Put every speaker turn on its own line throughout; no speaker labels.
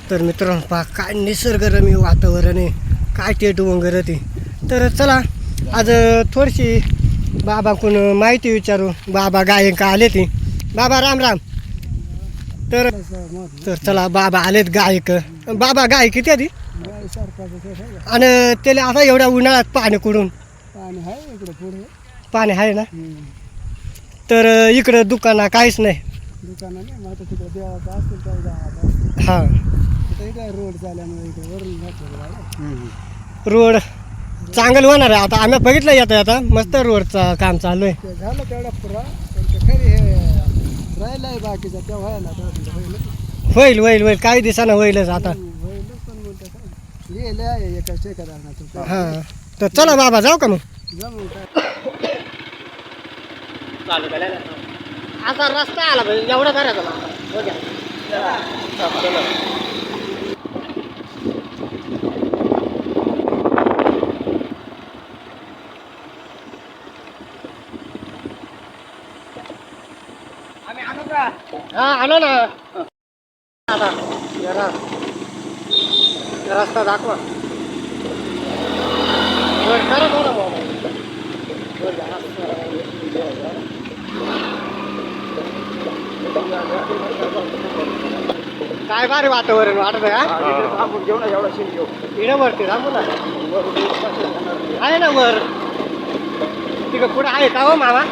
तर मित्रांनो पहा काय निसर्गरम्य वातावरण आहे, काय टेट वगैरे ते. तर चला आज थोडीशी बाबाकडून माहिती विचारू. बाबा गायक आले ते. बाबा राम राम. तर तर चला बाबा आलेत गायक. बाबा गाय किती आधी आणि त्याला आता एवढ्या उन्हाळ्यात पाणी कुठून पाणी आहे ना. तर इकडं दुकाना काहीच नाही. हां रोड चांगलं होणार आहे. आता आम्ही बघितलं येतं आता मस्त रोडचं काम चालू आहे.
झालं तेवढा पुरा खरी हे राहिलाय बाकीचा तेव्हा व्हायला
होईल होईल होईल काही दिवसानं होईलच आता.
होईलच पण म्हणतात लिहिले आहे एका ठेकेदारानं.
हां तर चला बाबा जाऊ का मग.
जमून
चालू आता रस्ता आला पाहिजे एवढा करायचा ना. हो घ्या हा आलो ना. आता जरा रस्ता दाखवा. करा थोडा मोबाईल. काय भारी वातावरण वाटत आहे.
घेऊ ना एवढा शिन घेऊ
इकडे वरती थांबू ना. आहे ना वर तिकडे पुढे आहे का हो मामा.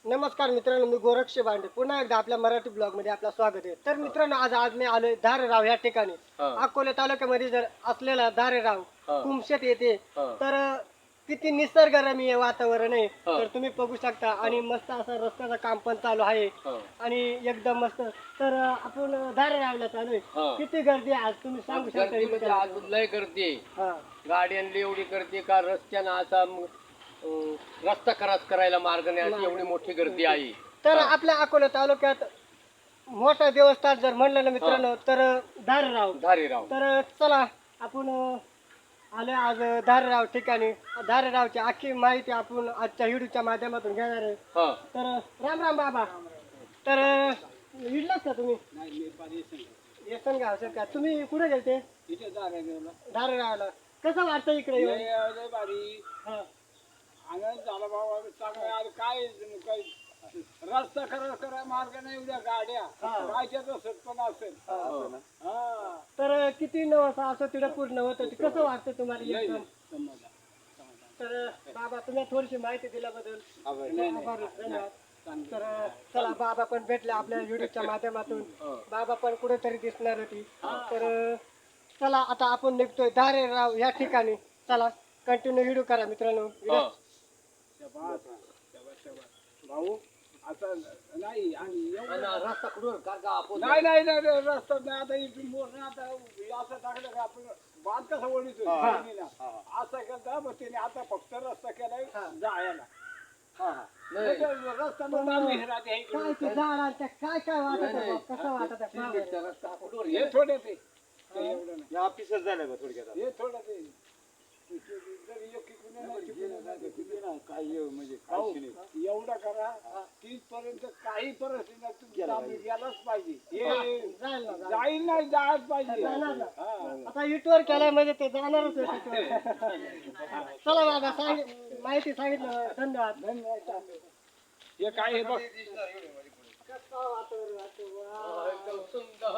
नमस्कार मित्रांनो, मी गोरक्ष भांडे पुन्हा एकदा आपल्या मराठी ब्लॉग मध्ये आपलं स्वागत आहे. तर मित्रांनो आज मी आलोय धारेराव या ठिकाणी. अकोले तालुक्यामध्ये जर असलेला धारेराव कुमशेत येते. तर किती निसर्गरम्य वातावरण आहे तर तुम्ही बघू शकता. आणि मस्त असं रस्त्याचं काम पण चालू आहे आणि एकदम मस्त. तर आपण धारेरावला चालू आहे. किती गर्दी आहे आज तुम्ही सांगू शकता.
आज लय गर्दी आहे. गाड्यांनी एवढी गर्दी का रस्त्यानं असा रस्ता करायला मार्ग नाही, एवढी मोठी गर्दी आहे.
तर आपल्या अकोला तालुक्यात मोठा देवस्थान जर म्हणलं ना मित्रांनो तर धारेराव. तर चला आपण आले आज धारेराव ठिकाणी. धारेरावची अख्खी माहिती आपण आजच्या व्हिडिओच्या माध्यमातून घेणार आहे. तर राम राम बाबा. तर इडलाच का तुम्ही येसन गाव का तुम्ही कुठे गेलते. धारेरावला कसं वाटतं इकडे येऊन.
झाला बाबा चांगलं काय रस्ता करा मार्ग नाही उद्या गाड्या राहायच्या पण असेल.
तर किती नवस असं तिथं पूर्ण होतं कसं वाटतं तुम्हाला एकदम. तर बाबा तुम्ही थोडीशी माहिती दिल्याबद्दल धन्यवाद. तर चला बाबा पण भेटले आपल्या व्हिडिओच्या माध्यमातून. बाबा पण कुठेतरी दिसणार होती. तर चला आता आपण निघतोय धारेराव या ठिकाणी. चला कंटिन्यू व्हिडिओ करा मित्रांनो.
भाऊ आता नाही आणि
रस्ता कुठून
नाही रस्ता नाही. आता इथून मोठं आता असं टाकलं का आपण बांध कसा वळीतो असं करता मग त्याने आता फक्त रस्ता केलाय जायला. रस्ता
काय काय वाटत कसं वाटत
हे थोडे ते ऑफिसच झालं का थोडक्यात हे थोडं ते एवढा करा तिथपर्यंत काही परिस्थिती गेलाच पाहिजे. जाईल नाही जायच पाहिजे.
आता युट्यूबर केलाय म्हणजे ते जाणारच. चला बाबा माहिती सांगितलं धन्यवाद.
हे काय हे बघ
कसं वातावरण
एकदम सुंदर.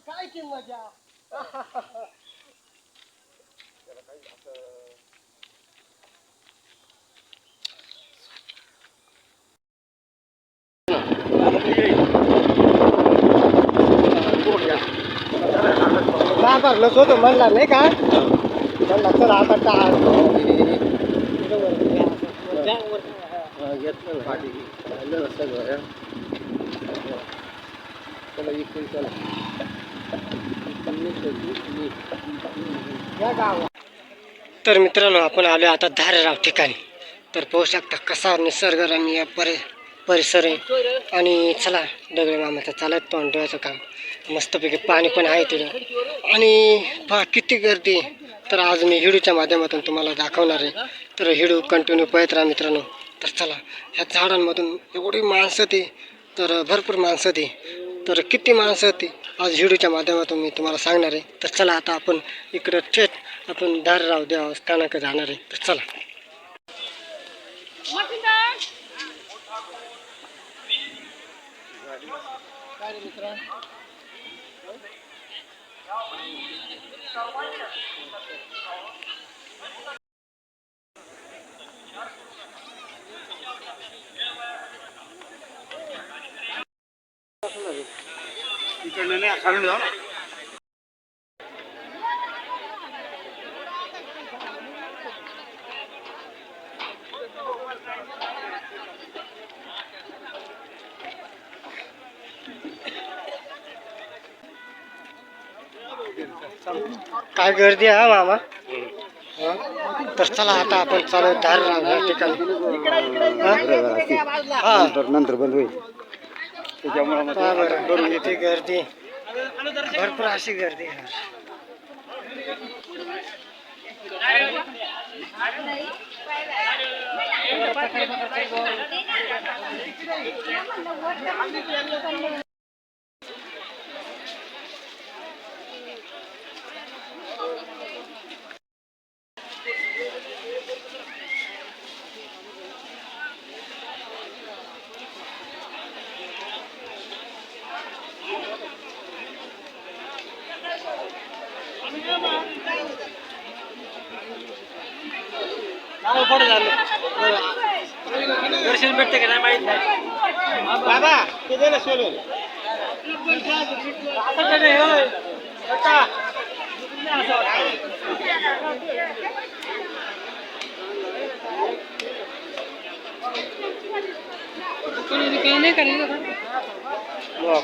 काय की मजा. भरलंच होतं म्हणला नाही का, म्हणला चला आता तर मित्रांनो आपण आलो आता धारेराव ठिकाणी. तर पाहू शकता कसा निसर्गरम्य परिसर आहे. आणि चला दगडे मामाचं चालत तोंडवायचं काम, मस्तपैकी पाणी पण आहे तिथं. आणि पहा किती गर्दी आहे. तर आज मी हिडूच्या माध्यमातून तुम्हाला दाखवणार आहे. तर हिडू कंटिन्यू पाहत राहा मित्रांनो. तर चला ह्या झाडांमधून एवढी माणसं ती, तर भरपूर माणसं ती, तर किती माणसं ती आज हिडूच्या माध्यमातून मी तुम्हाला सांगणार आहे. तर चला आता आपण इकडं थेट आपण धारेराव देवस्थानाक जाणार आहे. तर चला.
इकडनं नाही खालून जाऊ ना.
काय गर्दी आहे हा मामा. हा? तर चला आता आपण चालू धारेराव या ठिकाणी. हा?
नंतर बंद होईल.
पहा बरं किती गर्दी, भरपूर अशी गर्दी आहे. दर्शन भेटते का नाही माहित नाही बाबा. ते ना सोडून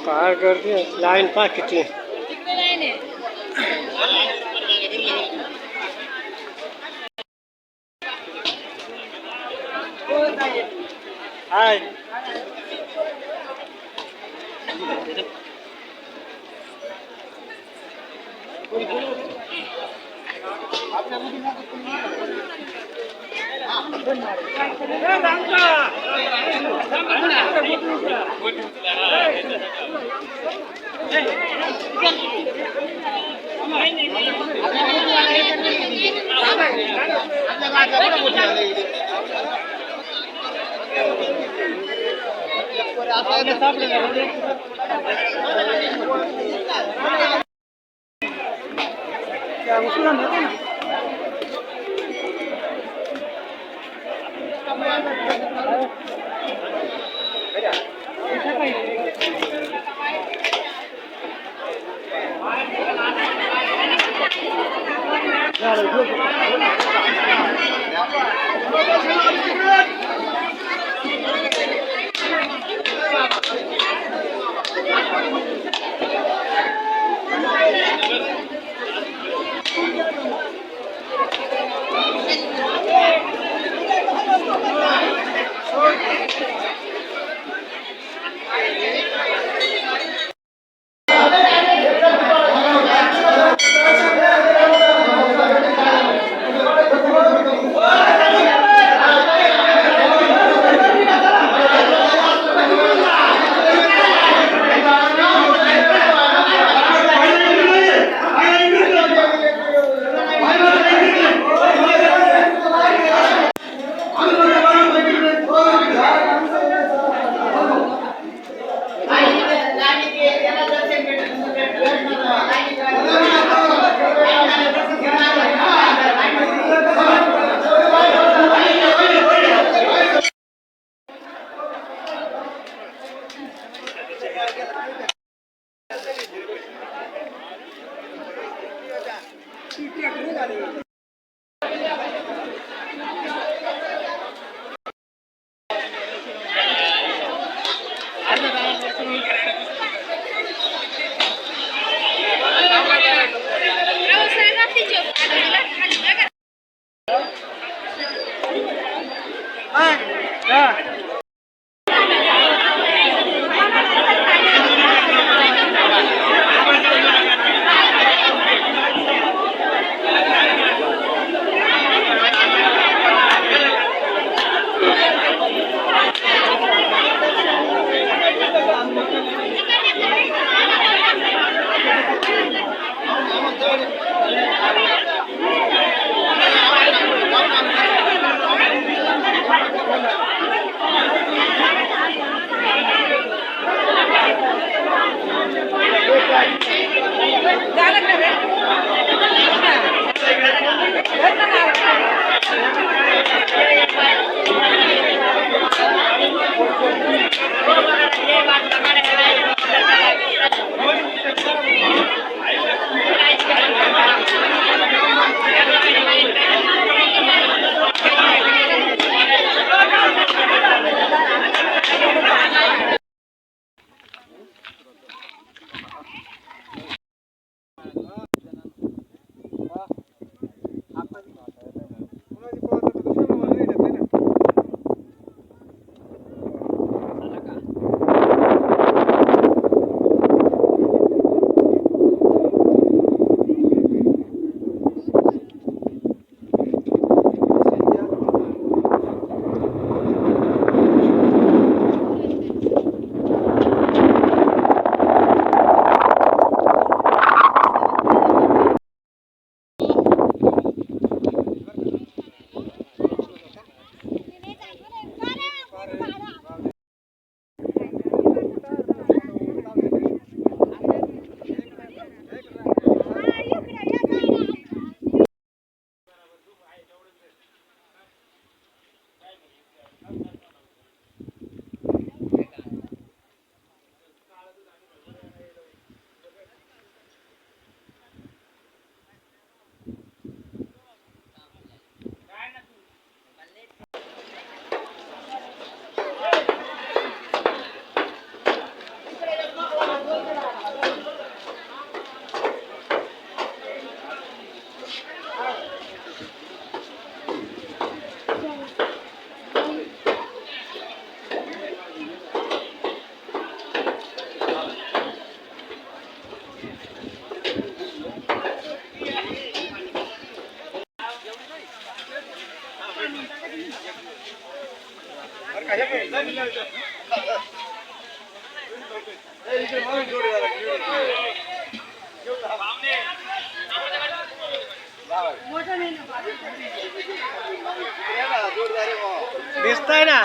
काय गर्दी आहे. लाईन पहा किती. हाय दिसतंय ना.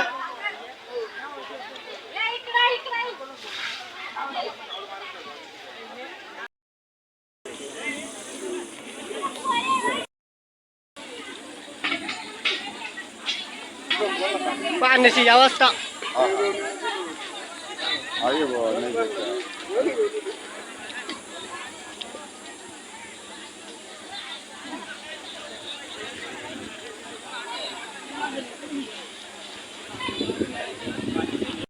पाण्याची अवस्था
आहे बुवा, नाही भेटत.